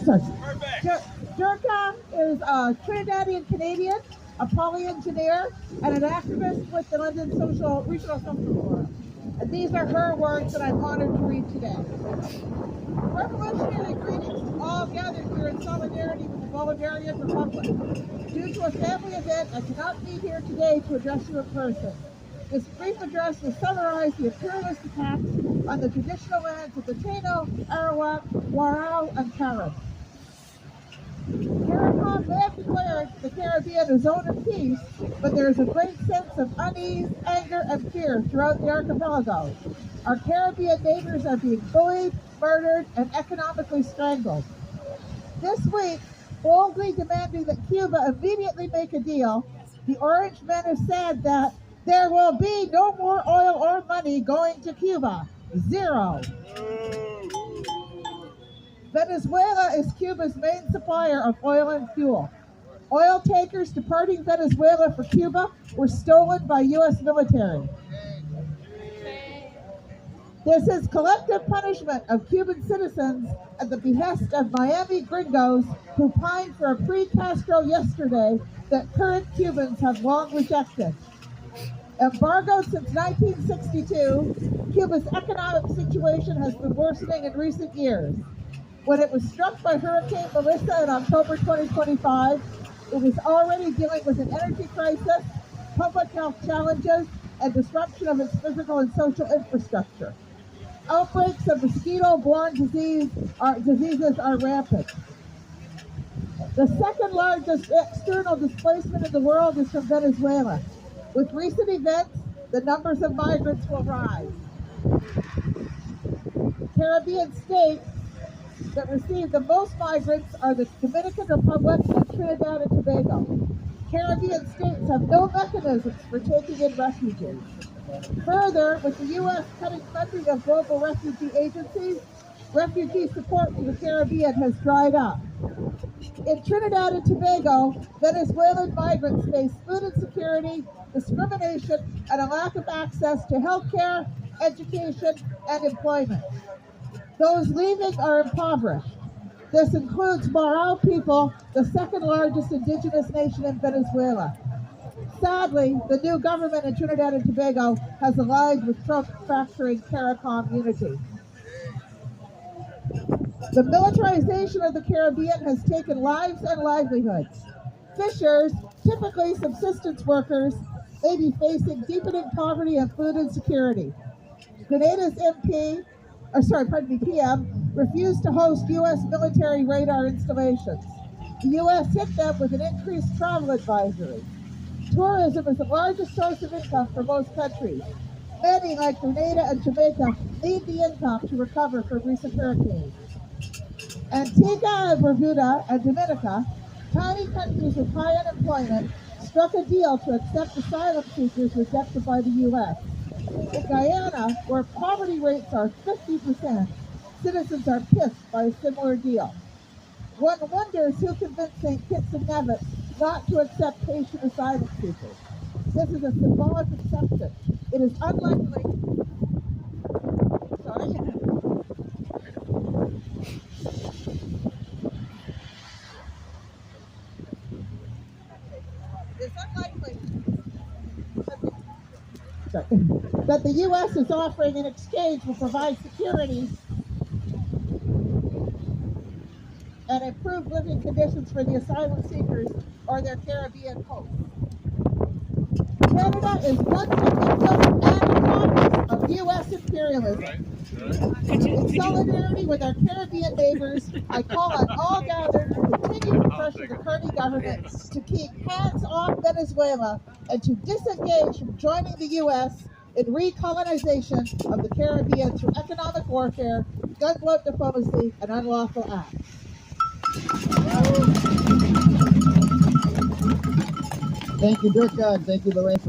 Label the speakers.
Speaker 1: sorry. Dirka is a Trinidadian Canadian, a poly-engineer, and an activist with the London Regional Social Forum. And these are her words that I'm honored to read today. Revolutionary greetings to all gathered here in solidarity with the Bolivarian Republic. Due to a family event, I cannot be here today to address you in person. This brief address will summarize the imperialist attacks on the traditional lands of the Taino, Arawak, Warao, and Carib. Caricom may have declared the Caribbean a zone of peace, but there is a great sense of unease, anger, and fear throughout the archipelago. Our Caribbean neighbours are being bullied, murdered, and economically strangled. This week, boldly demanding that Cuba immediately make a deal, the Orange Menace said that there will be no more oil or money going to Cuba. Zero. Venezuela is Cuba's main supplier of oil and fuel. Oil tankers departing Venezuela for Cuba were stolen by U.S. military. This is collective punishment of Cuban citizens at the behest of Maimi gringos who pined for a pre-Castro yesterday that current Cubans have long rejected. Embargoed since 1962, Cuba's economic situation has been worsening in recent years. When it was struck by Hurricane Melissa in October 2025, it was already dealing with an energy crisis, public health challenges, and disruption of its physical and social infrastructure. Outbreaks of mosquito-borne diseases are rampant. The second largest external displacement in the world is from Venezuela. With recent events, the numbers of migrants will rise. Caribbean states that receive the most migrants are the Dominican Republic and Trinidad and Tobago. Caribbean states have no mechanisms for taking in refugees. Further, with the U.S. cutting funding of global refugee agencies, refugee support for the Caribbean has dried up. In Trinidad and Tobago, Venezuelan migrants face food insecurity, discrimination, and a lack of access to health care, education, and employment. Those leaving are impoverished. This includes Warao people, the second largest indigenous nation in Venezuela. Sadly, the new government in Trinidad and Tobago has aligned with Trump fracturing Caricom unity. The militarization of the Caribbean has taken lives and livelihoods. Fishers, typically subsistence workers, may be facing deepening poverty and food insecurity. Grenada's PM, refused to host U.S. military radar installations. The U.S. hit them with an increased travel advisory. Tourism is the largest source of income for most countries. Many, like Grenada and Jamaica, need the income to recover from recent hurricanes. Antigua and Barbuda and Dominica, tiny countries with high unemployment, struck a deal to accept asylum seekers rejected by the U.S. In Guyana, where poverty rates are 50%, citizens are pissed by a similar deal. One wonders who convinced St. Kitts and Nevis not to accept patient asylum seekers. This is a symbolic exception. It is unlikely. It's unlikely that the U.S. is offering in exchange will provide security and improved living conditions for the asylum seekers or their Caribbean hosts. Canada is once a victim and accomplice of U.S. imperialism. In solidarity with our Caribbean neighbors, I call on all gathered to continue to pressure the Kearney government to keep hands off Venezuela and to disengage from joining the U.S. in recolonization of the Caribbean through economic warfare, gunboat diplomacy, and unlawful acts.
Speaker 2: Thank you, Dirka, and thank you, Lorraine.